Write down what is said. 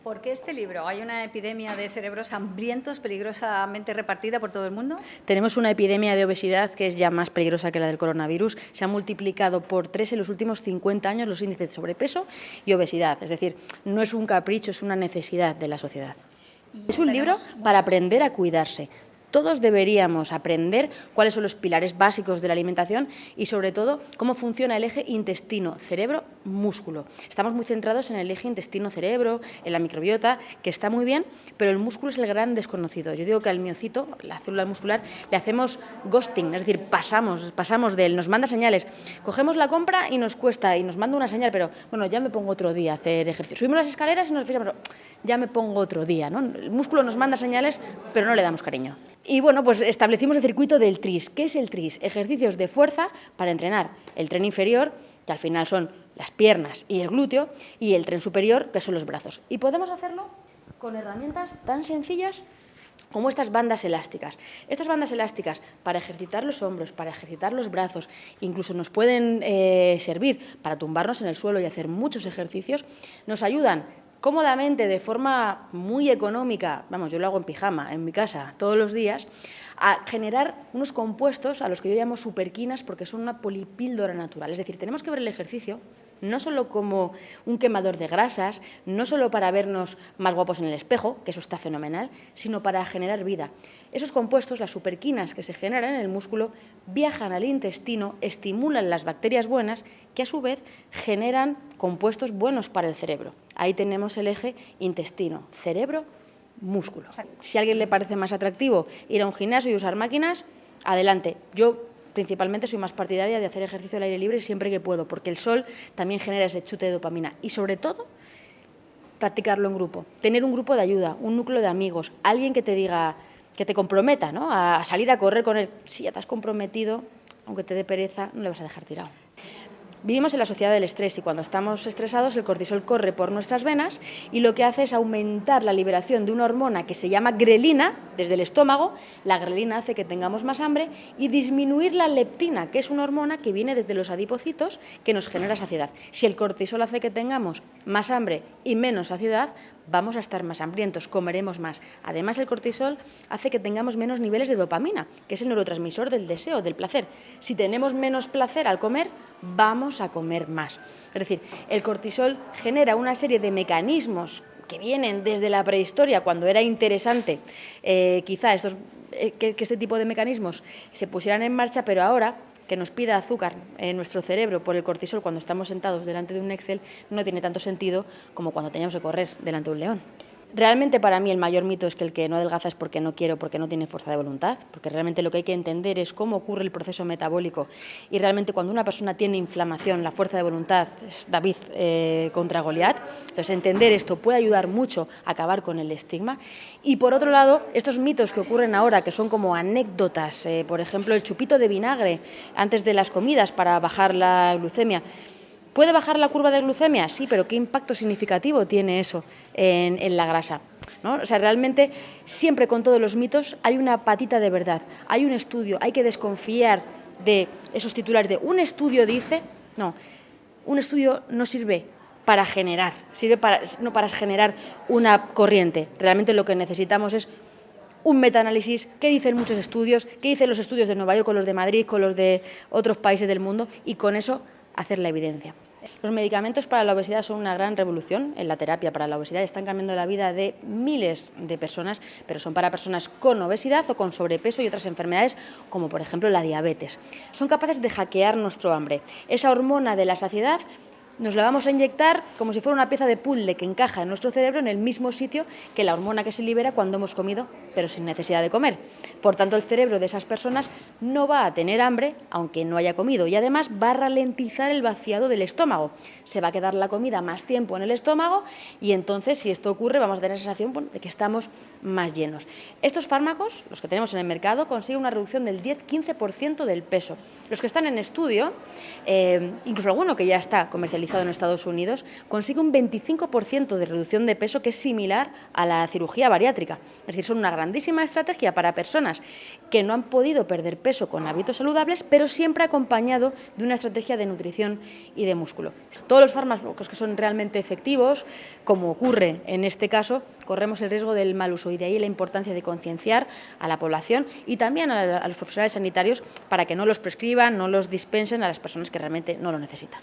¿Por qué este libro? ¿Hay una epidemia de cerebros hambrientos peligrosamente repartida por todo el mundo? Tenemos una epidemia de obesidad que es ya más peligrosa que la del coronavirus. Se han multiplicado por 3 en los últimos 50 años los índices de sobrepeso y obesidad. Es decir, no es un capricho, es una necesidad de la sociedad. Es un libro para aprender a cuidarse. Todos deberíamos aprender cuáles son los pilares básicos de la alimentación y, sobre todo, cómo funciona el eje intestino-cerebro-músculo. Estamos muy centrados en el eje intestino-cerebro, en la microbiota, que está muy bien, pero el músculo es el gran desconocido. Yo digo que al miocito, la célula muscular, le hacemos ghosting, es decir, pasamos de él, nos manda señales. Cogemos la compra y nos cuesta, y nos manda una señal, pero bueno, ya me pongo otro día a hacer ejercicio. Subimos las escaleras y nos fijamos, pero ya me pongo otro día, ¿no? El músculo nos manda señales, pero no le damos cariño. Y bueno, pues establecimos el circuito del TRIS. ¿Qué es el TRIS? Ejercicios de fuerza para entrenar el tren inferior, que al final son las piernas y el glúteo, y el tren superior, que son los brazos. Y podemos hacerlo con herramientas tan sencillas como estas bandas elásticas. Estas bandas elásticas para ejercitar los hombros, para ejercitar los brazos, incluso nos pueden servir para tumbarnos en el suelo y hacer muchos ejercicios, nos ayudan cómodamente, de forma muy económica, vamos, yo lo hago en pijama, en mi casa, todos los días, a generar unos compuestos a los que yo llamo superquinas porque son una polipíldora natural. Es decir, tenemos que ver el ejercicio no solo como un quemador de grasas, no solo para vernos más guapos en el espejo, que eso está fenomenal, sino para generar vida. Esos compuestos, las superquinas que se generan en el músculo, viajan al intestino, estimulan las bacterias buenas, que a su vez generan compuestos buenos para el cerebro. Ahí tenemos el eje intestino, cerebro, músculo. Si a alguien le parece más atractivo ir a un gimnasio y usar máquinas, adelante. Yo principalmente soy más partidaria de hacer ejercicio al aire libre siempre que puedo, porque el sol también genera ese chute de dopamina. Y sobre todo, practicarlo en grupo. Tener un grupo de ayuda, un núcleo de amigos, alguien que te diga, que te comprometa, ¿no?, a salir a correr con él. Si ya te has comprometido, aunque te dé pereza, no le vas a dejar tirado. Vivimos en la sociedad del estrés y cuando estamos estresados el cortisol corre por nuestras venas y lo que hace es aumentar la liberación de una hormona que se llama grelina desde el estómago. La grelina hace que tengamos más hambre y disminuir la leptina, que es una hormona que viene desde los adipocitos que nos genera saciedad. Si el cortisol hace que tengamos más hambre y menos saciedad, vamos a estar más hambrientos, comeremos más. Además, el cortisol hace que tengamos menos niveles de dopamina, que es el neurotransmisor del deseo, del placer. Si tenemos menos placer al comer, vamos a comer más. Es decir, el cortisol genera una serie de mecanismos que vienen desde la prehistoria, cuando era interesante quizá que este tipo de mecanismos se pusieran en marcha, pero ahora que nos pida azúcar en nuestro cerebro por el cortisol cuando estamos sentados delante de un Excel no tiene tanto sentido como cuando teníamos que correr delante de un león. Realmente para mí el mayor mito es que el que no adelgaza es porque no quiere o porque no tiene fuerza de voluntad, porque realmente lo que hay que entender es cómo ocurre el proceso metabólico y realmente cuando una persona tiene inflamación, la fuerza de voluntad es David contra Goliat. Entonces entender esto puede ayudar mucho a acabar con el estigma. Y por otro lado, estos mitos que ocurren ahora, que son como anécdotas, por ejemplo el chupito de vinagre antes de las comidas para bajar la glucemia. ¿Puede bajar la curva de glucemia? Sí, pero ¿qué impacto significativo tiene eso en la grasa? ¿No? O sea, realmente siempre con todos los mitos hay una patita de verdad, hay un estudio, hay que desconfiar de esos titulares de un estudio dice, no, un estudio no sirve para generar, no para generar una corriente. Realmente lo que necesitamos es un metaanálisis, qué dicen muchos estudios, qué dicen los estudios de Nueva York, con los de Madrid, con los de otros países del mundo y con eso hacer la evidencia. Los medicamentos para la obesidad son una gran revolución en la terapia para la obesidad. Están cambiando la vida de miles de personas, pero son para personas con obesidad o con sobrepeso y otras enfermedades, como por ejemplo la diabetes. Son capaces de hackear nuestro hambre. Esa hormona de la saciedad nos la vamos a inyectar como si fuera una pieza de puzzle que encaja en nuestro cerebro en el mismo sitio que la hormona que se libera cuando hemos comido, pero sin necesidad de comer. Por tanto, el cerebro de esas personas no va a tener hambre, aunque no haya comido, y además va a ralentizar el vaciado del estómago. Se va a quedar la comida más tiempo en el estómago y entonces, si esto ocurre, vamos a tener la sensación de que estamos más llenos. Estos fármacos, los que tenemos en el mercado, consiguen una reducción del 10-15% del peso. Los que están en estudio, incluso alguno que ya está comercializado, realizado en Estados Unidos, consigue un 25% de reducción de peso, que es similar a la cirugía bariátrica. Es decir, son una grandísima estrategia para personas que no han podido perder peso con hábitos saludables, pero siempre acompañado de una estrategia de nutrición y de músculo. Todos los fármacos que son realmente efectivos, como ocurre en este caso, corremos el riesgo del mal uso, y de ahí la importancia de concienciar a la población y también a los profesionales sanitarios para que no los prescriban, no los dispensen a las personas que realmente no lo necesitan.